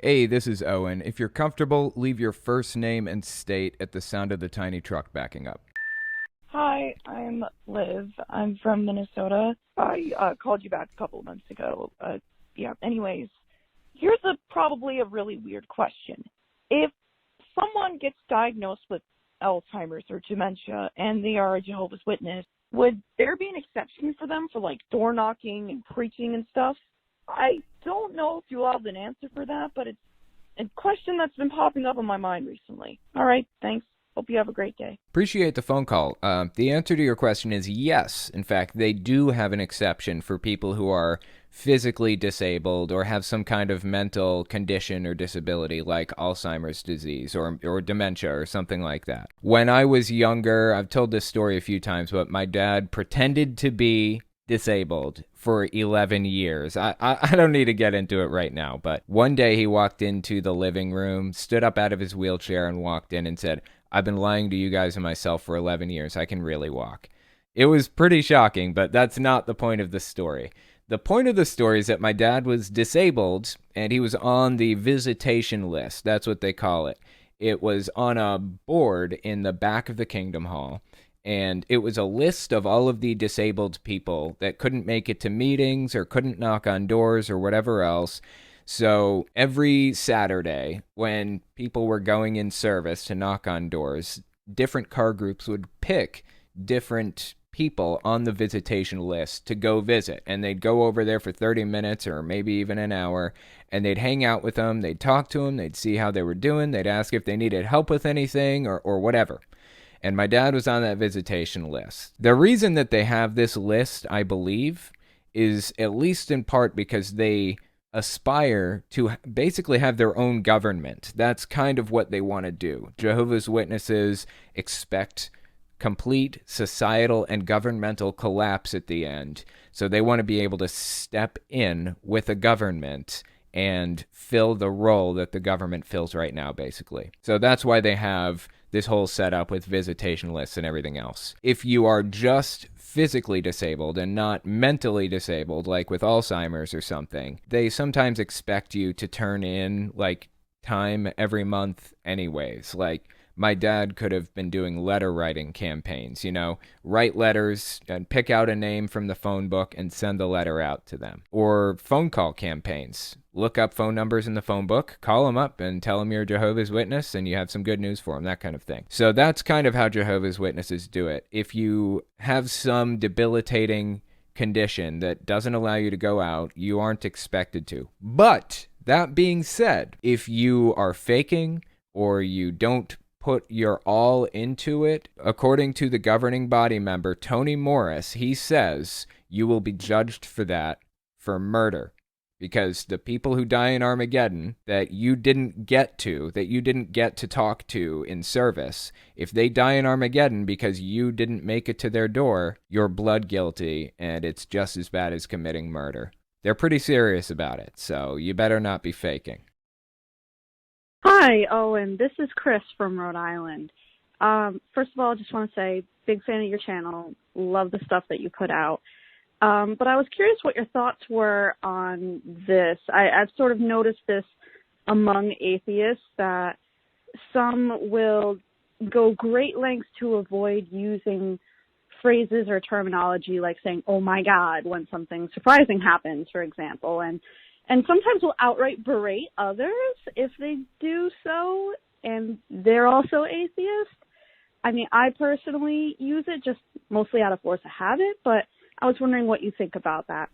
Hey, this is Owen. If you're comfortable, leave your first name and state at the sound of the tiny truck backing up. Hi, I'm Liv. I'm from Minnesota. I called you back a couple of months ago. Anyways, here's probably a really weird question. If someone gets diagnosed with Alzheimer's or dementia and they are a Jehovah's Witness, would there be an exception for them for like door knocking and preaching and stuff? I don't know if you have an answer for that, but it's a question that's been popping up in my mind recently. All right, thanks. Hope you have a great day. Appreciate the phone call. The answer to your question is yes. In fact, they do have an exception for people who are physically disabled or have some kind of mental condition or disability like Alzheimer's disease or dementia or something like that. When I was younger, I've told this story a few times, but my dad pretended to be disabled for 11 years. I don't need to get into it right now, but one day he walked into the living room, stood up out of his wheelchair and walked in and said, "I've been lying to you guys and myself for 11 years. I can really walk." It was pretty shocking, but that's not the point of the story. The point of the story is that my dad was disabled and he was on the visitation list. That's what they call it. It was on a board in the back of the Kingdom Hall. And it was a list of all of the disabled people that couldn't make it to meetings or couldn't knock on doors or whatever else. So every Saturday, when people were going in service to knock on doors, different car groups would pick different people on the visitation list to go visit. And they'd go over there for 30 minutes or maybe even an hour, and they'd hang out with them. They'd talk to them. They'd see how they were doing. They'd ask if they needed help with anything or whatever. And my dad was on that visitation list. The reason that they have this list, I believe, is at least in part because they aspire to basically have their own government. That's kind of what they want to do. Jehovah's Witnesses expect complete societal and governmental collapse at the end. So they want to be able to step in with a government and fill the role that the government fills right now, basically. So that's why they have this whole setup with visitation lists and everything else. If you are just physically disabled and not mentally disabled, like with Alzheimer's or something, they sometimes expect you to turn in like time every month anyways. Like my dad could have been doing letter writing campaigns, write letters and pick out a name from the phone book and send the letter out to them. Or phone call campaigns. Look up phone numbers in the phone book, call them up and tell them you're a Jehovah's Witness and you have some good news for them, that kind of thing. So that's kind of how Jehovah's Witnesses do it. If you have some debilitating condition that doesn't allow you to go out, you aren't expected to. But that being said, if you are faking or you don't put your all into it, according to the governing body member, Tony Morris, he says you will be judged for that for murder. Because the people who die in Armageddon that you didn't get to talk to in service, if they die in Armageddon because you didn't make it to their door, you're blood guilty, and it's just as bad as committing murder. They're pretty serious about it, so you better not be faking. Hi, Owen. This is Chris from Rhode Island. First of all, I just want to say, big fan of your channel. Love the stuff that you put out. But I was curious what your thoughts were on this. I've sort of noticed this among atheists that some will go great lengths to avoid using phrases or terminology like saying, "oh my God," when something surprising happens, for example. And sometimes will outright berate others if they do so, and they're also atheists. I mean, I personally use it just mostly out of force of habit, but I was wondering what you think about that.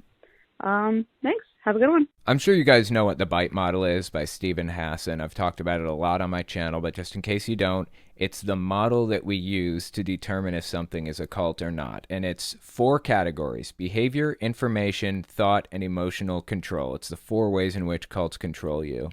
Thanks. Have a good one. I'm sure you guys know what the bite model is by Stephen Hassan. I've talked about it a lot on my channel, but just in case you don't, it's the model that we use to determine if something is a cult or not. And it's 4 categories: behavior, information, thought, and emotional control. It's the 4 ways in which cults control you.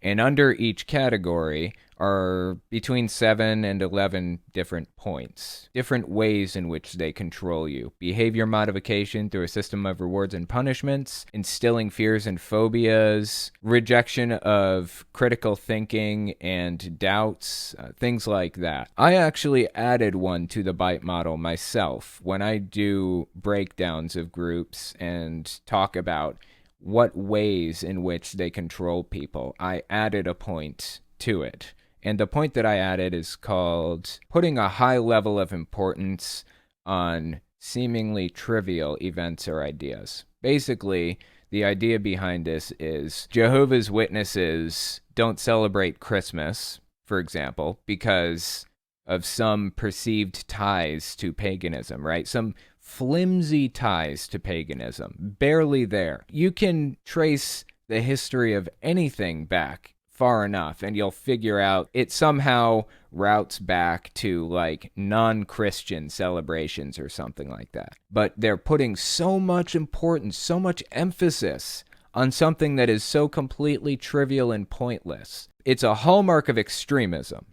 And under each category are between 7 and 11 different points, different ways in which they control you. Behavior modification through a system of rewards and punishments, instilling fears and phobias, rejection of critical thinking and doubts, things like that. I actually added one to the bite model myself when I do breakdowns of groups and talk about what ways in which they control people, I added a point to it. And the point that I added is called putting a high level of importance on seemingly trivial events or ideas. Basically, the idea behind this is Jehovah's Witnesses don't celebrate Christmas, for example, because of some perceived ties to paganism, right? Some flimsy ties to paganism, barely there. You can trace the history of anything back far enough and you'll figure out it somehow routes back to like non-Christian celebrations or something like that. But they're putting so much importance, so much emphasis on something that is so completely trivial and pointless. It's a hallmark of extremism.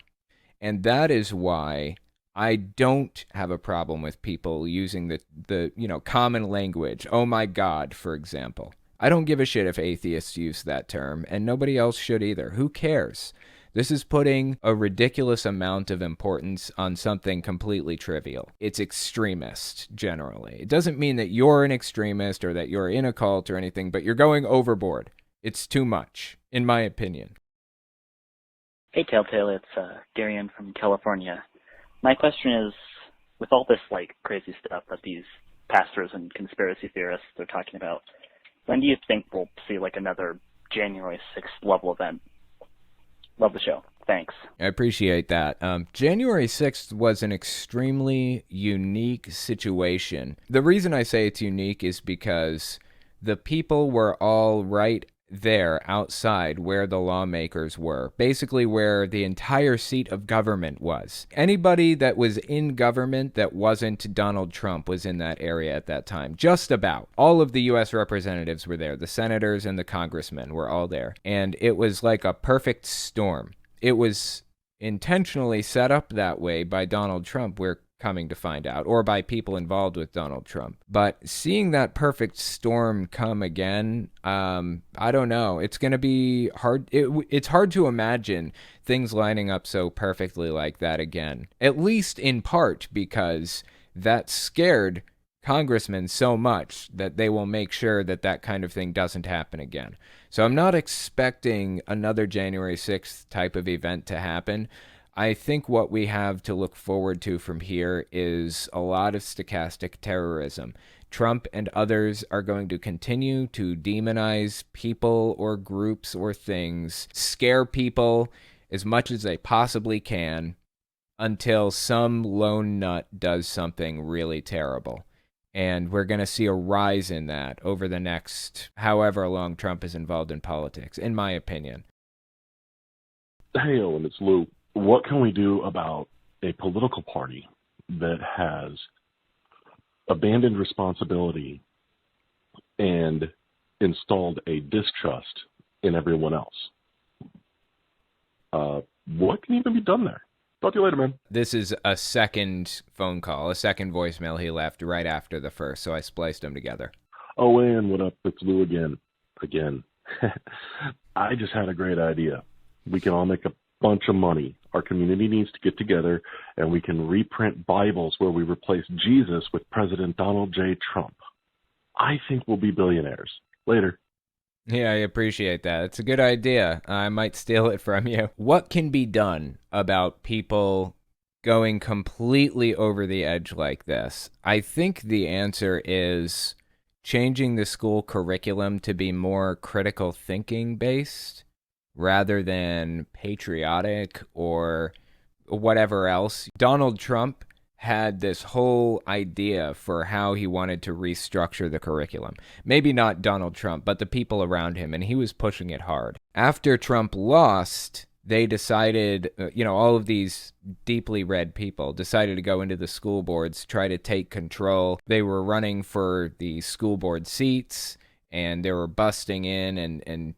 And that is why I don't have a problem with people using the common language. Oh my God, for example. I don't give a shit if atheists use that term, and nobody else should either. Who cares? This is putting a ridiculous amount of importance on something completely trivial. It's extremist, generally. It doesn't mean that you're an extremist or that you're in a cult or anything, but you're going overboard. It's too much, in my opinion. Hey, Telltale, it's Darian from California. My question is, with all this crazy stuff that these pastors and conspiracy theorists are talking about, when do you think we'll see another January 6th level event? Love the show. Thanks. I appreciate that. January 6th was an extremely unique situation. The reason I say it's unique is because the people were all right there outside where the lawmakers were, basically where the entire seat of government was. Anybody that was in government that wasn't Donald Trump was in that area at that time. Just about. All of the U.S. representatives were there. The senators and the congressmen were all there. And it was like a perfect storm. It was intentionally set up that way by Donald Trump, we're coming to find out, or by people involved with Donald Trump. But seeing that perfect storm come again, I don't know. It's going to be hard. It's hard to imagine things lining up so perfectly like that again, at least in part because that scared congressmen so much that they will make sure that that kind of thing doesn't happen again. So I'm not expecting another January 6th type of event to happen. I think what we have to look forward to from here is a lot of stochastic terrorism. Trump and others are going to continue to demonize people or groups or things, scare people as much as they possibly can until some lone nut does something really terrible. And we're going to see a rise in that over the next however long Trump is involved in politics, in my opinion. Hey, Owen, it's Lou. What can we do about a political party that has abandoned responsibility and installed a distrust in everyone else? What can even be done there? Talk to you later, man. This is a second phone call, a second voicemail he left right after the first, so I spliced them together. Owen, what up? It's Lou again. I just had a great idea. We can all make a bunch of money. Our community needs to get together and we can reprint Bibles where we replace Jesus with President Donald J. Trump. I think we'll be billionaires. Later. Yeah, I appreciate that. It's a good idea. I might steal it from you. What can be done about people going completely over the edge like this? I think the answer is changing the school curriculum to be more critical thinking based, rather than patriotic or whatever else. Donald Trump had this whole idea for how he wanted to restructure the curriculum. Maybe not Donald Trump, but the people around him, and he was pushing it hard. After Trump lost, they decided, all of these deeply read people decided to go into the school boards, try to take control. They were running for the school board seats, and they were busting in and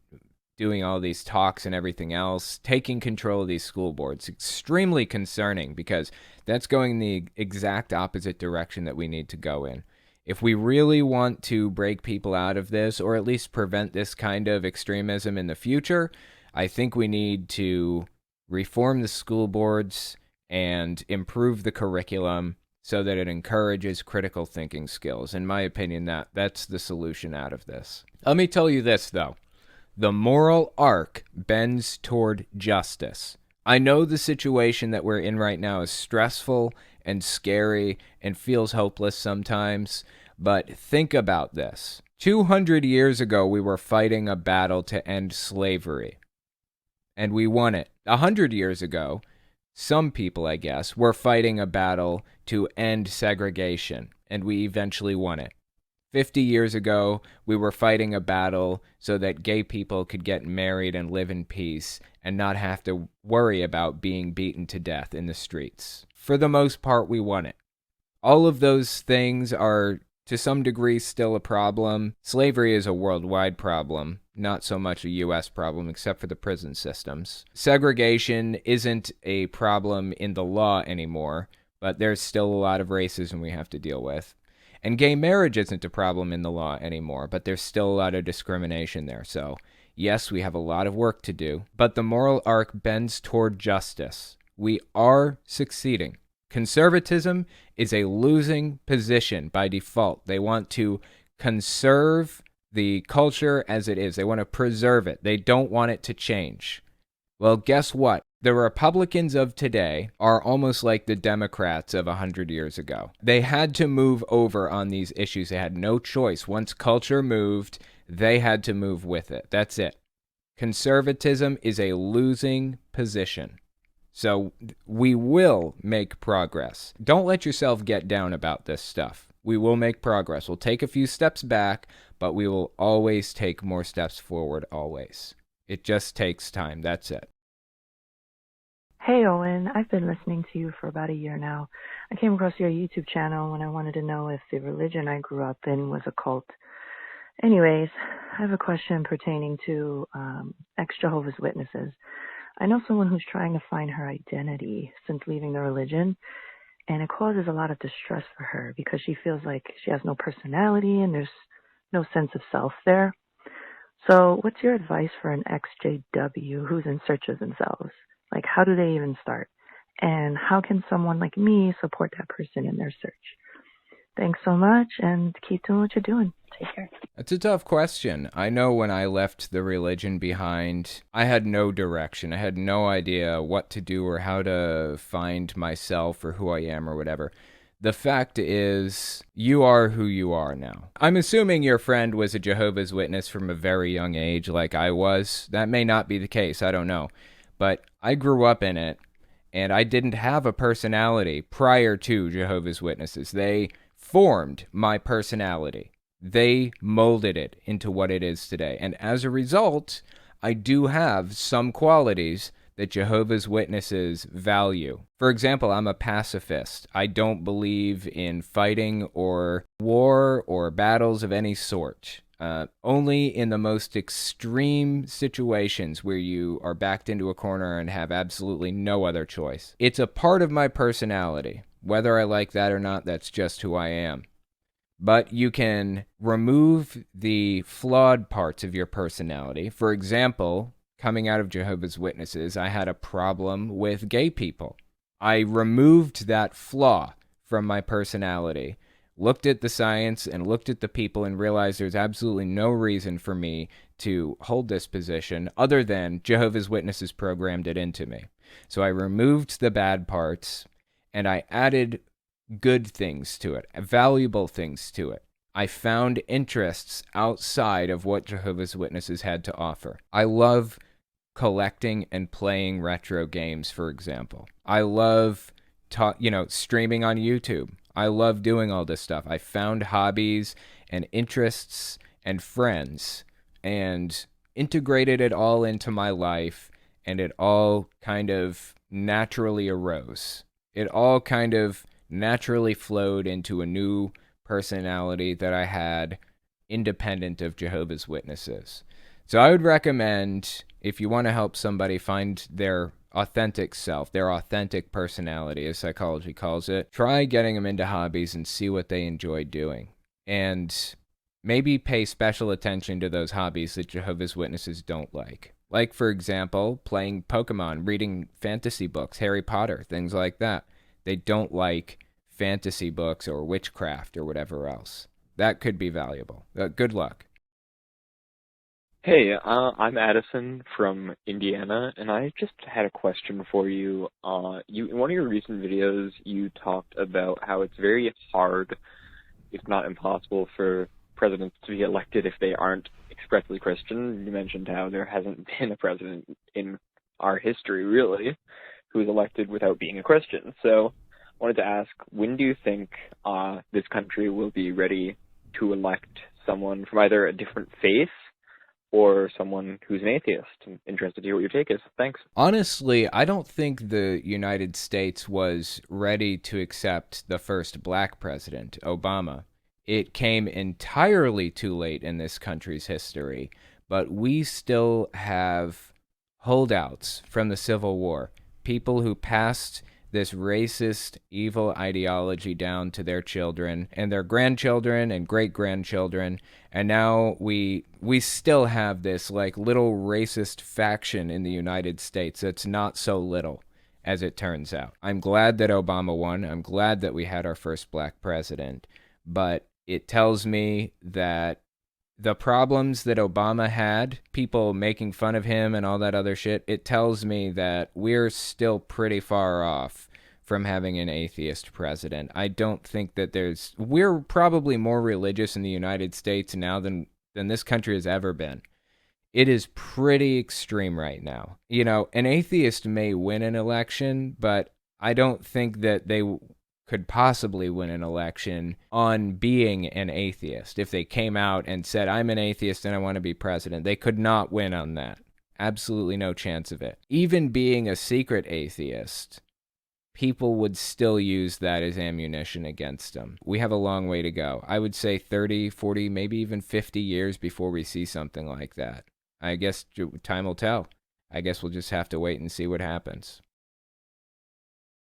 doing all these talks and everything else, taking control of these school boards. Extremely concerning because that's going the exact opposite direction that we need to go in. If we really want to break people out of this, or at least prevent this kind of extremism in the future, I think we need to reform the school boards and improve the curriculum so that it encourages critical thinking skills. In my opinion, that's the solution out of this. Let me tell you this, though. The moral arc bends toward justice. I know the situation that we're in right now is stressful and scary and feels hopeless sometimes, but think about this. 200 years ago, we were fighting a battle to end slavery, and we won it. 100 years ago, some people, I guess, were fighting a battle to end segregation, and we eventually won it. 50 years ago, we were fighting a battle so that gay people could get married and live in peace and not have to worry about being beaten to death in the streets. For the most part, we won it. All of those things are, to some degree, still a problem. Slavery is a worldwide problem, not so much a U.S. problem, except for the prison systems. Segregation isn't a problem in the law anymore, but there's still a lot of racism we have to deal with. And gay marriage isn't a problem in the law anymore, but there's still a lot of discrimination there. So, yes, we have a lot of work to do, but the moral arc bends toward justice. We are succeeding. Conservatism is a losing position by default. They want to conserve the culture as it is. They want to preserve it. They don't want it to change. Well, guess what? The Republicans of today are almost like the Democrats of 100 years ago. They had to move over on these issues. They had no choice. Once culture moved, they had to move with it. That's it. Conservatism is a losing position. So we will make progress. Don't let yourself get down about this stuff. We will make progress. We'll take a few steps back, but we will always take more steps forward, always. It just takes time. That's it. Hey Owen, I've been listening to you for about a year now. I came across your YouTube channel when I wanted to know if the religion I grew up in was a cult. Anyways, I have a question pertaining to ex-Jehovah's Witnesses. I know someone who's trying to find her identity since leaving the religion, and it causes a lot of distress for her because she feels like she has no personality and there's no sense of self there. So what's your advice for an ex-JW who's in search of themselves? Like, how do they even start? And how can someone like me support that person in their search? Thanks so much, and keep doing what you're doing. Take care. That's a tough question. I know when I left the religion behind, I had no direction. I had no idea what to do or how to find myself or who I am or whatever. The fact is, you are who you are now. I'm assuming your friend was a Jehovah's Witness from a very young age like I was. That may not be the case. I don't know. But I grew up in it, and I didn't have a personality prior to Jehovah's Witnesses. They formed my personality. They molded it into what it is today. And as a result, I do have some qualities that Jehovah's Witnesses value. For example, I'm a pacifist. I don't believe in fighting or war or battles of any sort. Only in the most extreme situations where you are backed into a corner and have absolutely no other choice. It's a part of my personality. Whether I like that or not, that's just who I am. But you can remove the flawed parts of your personality. For example, coming out of Jehovah's Witnesses, I had a problem with gay people. I removed that flaw from my personality, looked at the science and looked at the people and realized there's absolutely no reason for me to hold this position other than Jehovah's Witnesses programmed it into me. So I removed the bad parts and I added good things to it, valuable things to it. I found interests outside of what Jehovah's Witnesses had to offer. I love collecting and playing retro games, for example. I love streaming on YouTube. I love doing all this stuff. I found hobbies and interests and friends and integrated it all into my life, and it all kind of naturally arose. It all kind of naturally flowed into a new personality that I had independent of Jehovah's Witnesses. So I would recommend, if you want to help somebody find their authentic self, their authentic personality, as psychology calls it, try getting them into hobbies and see what they enjoy doing. And maybe pay special attention to those hobbies that Jehovah's Witnesses don't like. Like, for example, playing Pokemon, reading fantasy books, Harry Potter, things like that. They don't like fantasy books or witchcraft or whatever else. That could be valuable. Good luck. Hey, I'm Addison from Indiana, and I just had a question for you. In one of your recent videos, you talked about how it's very hard, if not impossible, for presidents to be elected if they aren't expressly Christian. You mentioned how there hasn't been a president in our history, really, who was elected without being a Christian. So I wanted to ask, when do you think this country will be ready to elect someone from either a different faith or someone who's an atheist? I'm interested to hear what your take is. Thanks. Honestly, I don't think the United States was ready to accept the first black president, Obama. It came entirely too late in this country's history, but we still have holdouts from the Civil War, people who passed this racist, evil ideology down to their children and their grandchildren and great-grandchildren, and now we still have this like little racist faction in the United States that's not so little, as it turns out. I'm glad that Obama won. I'm glad that we had our first black president, but it tells me that the problems that Obama had, people making fun of him and all that other shit, it tells me that we're still pretty far off from having an atheist president. I don't think that we're probably more religious in the United States now than this country has ever been. It is pretty extreme right now. You know, an atheist may win an election, but I don't think that they could possibly win an election on being an atheist. If they came out and said, I'm an atheist and I want to be president, they could not win on that. Absolutely no chance of it. Even being a secret atheist, people would still use that as ammunition against them. We have a long way to go. I would say 30, 40, maybe even 50 years before we see something like that. I guess time will tell. I guess we'll just have to wait and see what happens.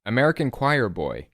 American Choir Boy.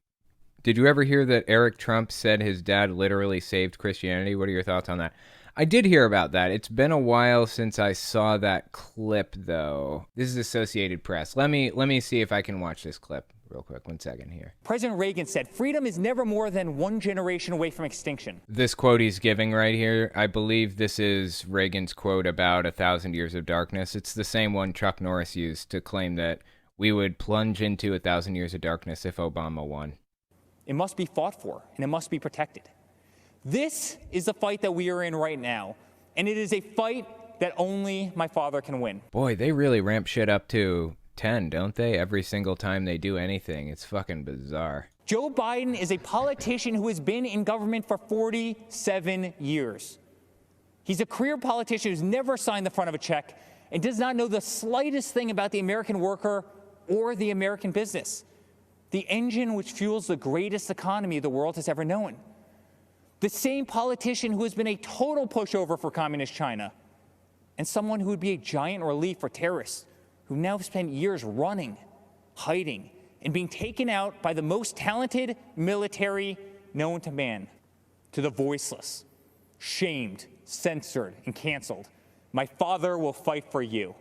Did you ever hear that Eric Trump said his dad literally saved Christianity? What are your thoughts on that? I did hear about that. It's been a while since I saw that clip, though. This is Associated Press. Let me see if I can watch this clip real quick. 1 second here. President Reagan said, freedom is never more than one generation away from extinction. This quote he's giving right here, I believe this is Reagan's quote about 1,000 years of darkness. It's the same one Chuck Norris used to claim that we would plunge into 1,000 years of darkness if Obama won. It must be fought for, and it must be protected. This is the fight that we are in right now, and it is a fight that only my father can win. Boy, they really ramp shit up to 10, don't they? Every single time they do anything. It's fucking bizarre. Joe Biden is a politician who has been in government for 47 years. He's a career politician who's never signed the front of a check and does not know the slightest thing about the American worker or the American business, the engine which fuels the greatest economy the world has ever known. The same politician who has been a total pushover for communist China, and someone who would be a giant relief for terrorists who now spent years running, hiding, and being taken out by the most talented military known to man. To the voiceless, shamed, censored, and canceled, my father will fight for you.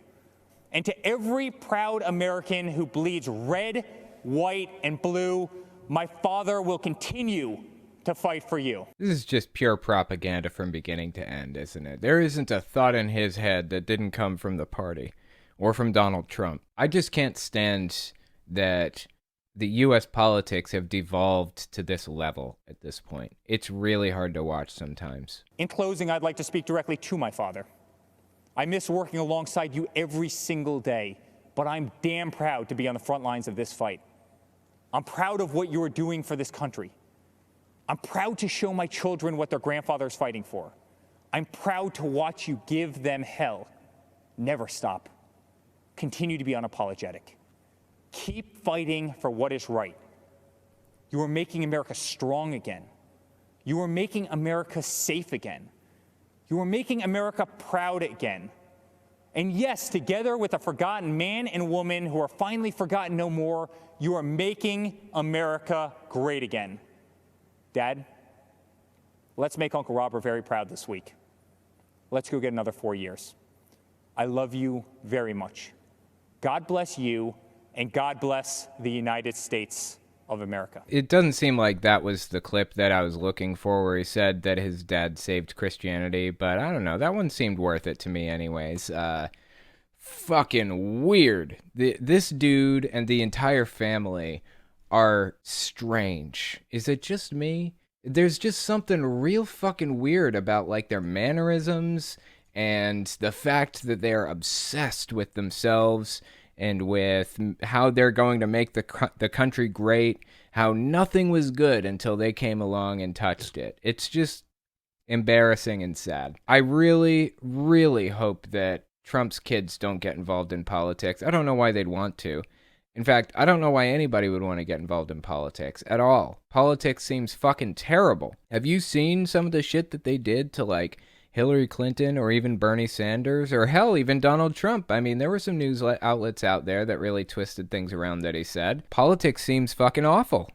And to every proud American who bleeds red, white, and blue, my father will continue to fight for you. This is just pure propaganda from beginning to end, isn't it? There isn't a thought in his head that didn't come from the party or from Donald Trump. I just can't stand that the U.S. politics have devolved to this level at this point. It's really hard to watch sometimes. In closing, I'd like to speak directly to my father. I miss working alongside you every single day, but I'm damn proud to be on the front lines of this fight. I'm proud of what you are doing for this country. I'm proud to show my children what their grandfather is fighting for. I'm proud to watch you give them hell. Never stop. Continue to be unapologetic. Keep fighting for what is right. You are making America strong again. You are making America safe again. You are making America proud again. And yes, together with a forgotten man and woman who are finally forgotten no more, you are making America great again. Dad, let's make Uncle Robert very proud this week. Let's go get another 4 years. I love you very much. God bless you, and God bless the United States of America. It doesn't seem like that was the clip that I was looking for where he said that his dad saved Christianity, but I don't know. That one seemed worth it to me anyways. Fucking weird. This dude and the entire family are strange. Is it just me? There's just something real fucking weird about like their mannerisms and the fact that they're obsessed with themselves and with how they're going to make the country great, how nothing was good until they came along and touched it. It's just embarrassing and sad. I really, really hope that Trump's kids don't get involved in politics. I don't know why they'd want to. In fact, I don't know why anybody would want to get involved in politics at all. Politics seems fucking terrible. Have you seen some of the shit that they did to, like, Hillary Clinton or even Bernie Sanders or hell, even Donald Trump? I mean, there were some news outlets out there that really twisted things around that he said. Politics seems fucking awful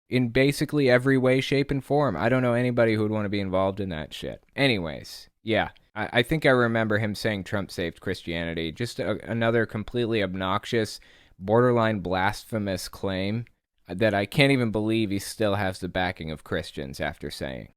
in basically every way, shape, and form. I don't know anybody who would want to be involved in that shit. Anyways, yeah. I think I remember him saying Trump saved Christianity. Just another completely obnoxious, borderline blasphemous claim that I can't even believe he still has the backing of Christians after saying.